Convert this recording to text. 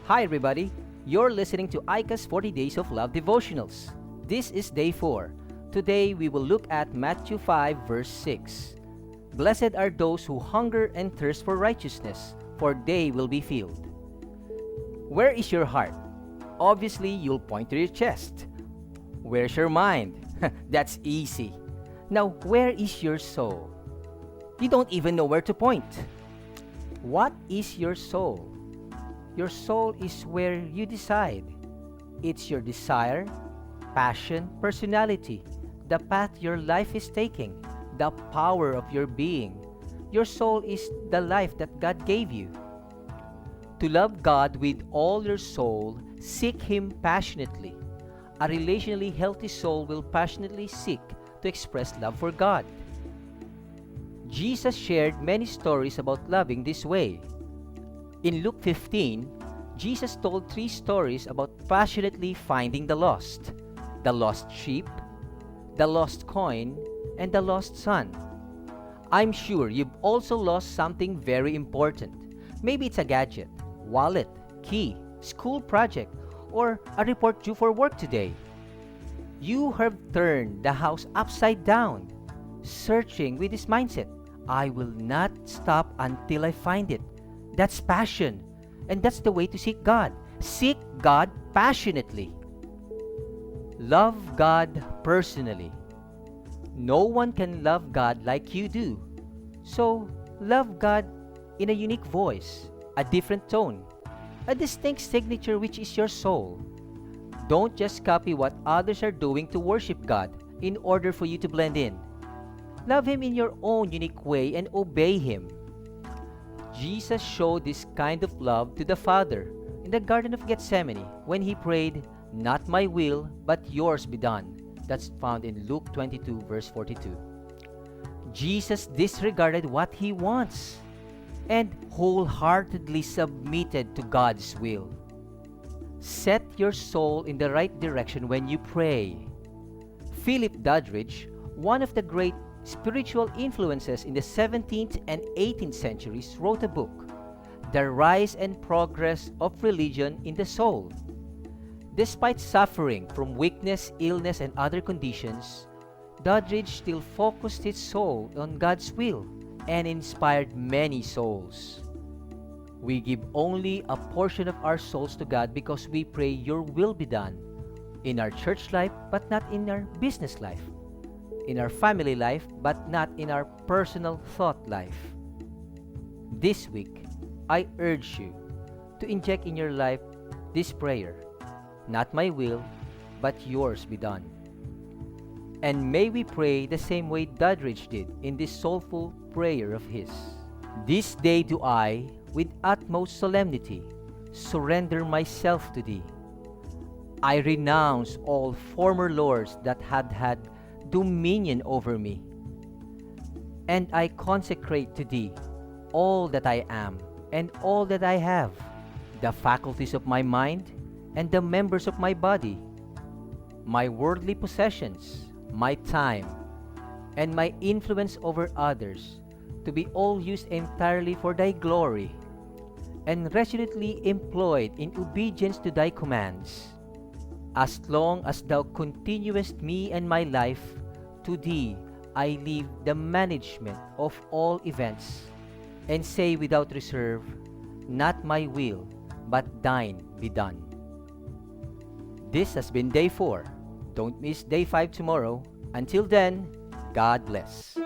Hi everybody, you're listening to ICA's 40 Days of Love Devotionals. This is day 4. Today we will look at Matthew 5 verse 6. Blessed are those who hunger and thirst for righteousness, for they will be filled. Where is your heart? Obviously, you'll point to your chest. Where's your mind? That's easy. Now, where is your soul? You don't even know where to point. What is your soul? Your soul is where you decide. It's your desire, passion, personality, the path your life is taking, the power of your being. Your soul is the life that God gave you. To love God with all your soul, seek Him passionately. A relationally healthy soul will passionately seek to express love for God. Jesus shared many stories about loving this way. In Luke 15, Jesus told 3 stories about passionately finding the lost sheep, the lost coin, and the lost son. I'm sure you've also lost something very important. Maybe it's a gadget, wallet, key, school project, or a report due for work today. You have turned the house upside down, searching with this mindset. I will not stop until I find it. That's passion. And that's the way to seek God. Seek God passionately. Love God personally. No one can love God like you do. So, love God in a unique voice, a different tone, a distinct signature which is your soul. Don't just copy what others are doing to worship God in order for you to blend in. Love Him in your own unique way and obey Him. Jesus showed this kind of love to the Father in the Garden of Gethsemane when He prayed, "Not my will, but yours be done." That's found in Luke 22 verse 42. Jesus disregarded what He wants and wholeheartedly submitted to God's will. Set your soul in the right direction when you pray. Philip Doddridge, one of the great spiritual influences in the 17th and 18th centuries, wrote a book, The Rise and Progress of Religion in the Soul. Despite suffering from weakness, illness, and other conditions, Doddridge still focused his soul on God's will and inspired many souls. We give only a portion of our souls to God because we pray your will be done in our church life but not in our business life, in our family life but not in our personal thought life. This week, I urge you to inject in your life this prayer, "Not my will, but yours be done." And may we pray the same way Doddridge did in this soulful prayer of his. This day do I, with utmost solemnity, surrender myself to Thee. I renounce all former lords that had dominion over me, and I consecrate to Thee all that I am and all that I have, the faculties of my mind and the members of my body, my worldly possessions, my time, and my influence over others, to be all used entirely for Thy glory, and resolutely employed in obedience to Thy commands. As long as Thou continuest me and my life, to Thee I leave the management of all events, and say without reserve, "Not my will, but Thine be done." This has been day 4. Don't miss day 5 tomorrow. Until then, God bless.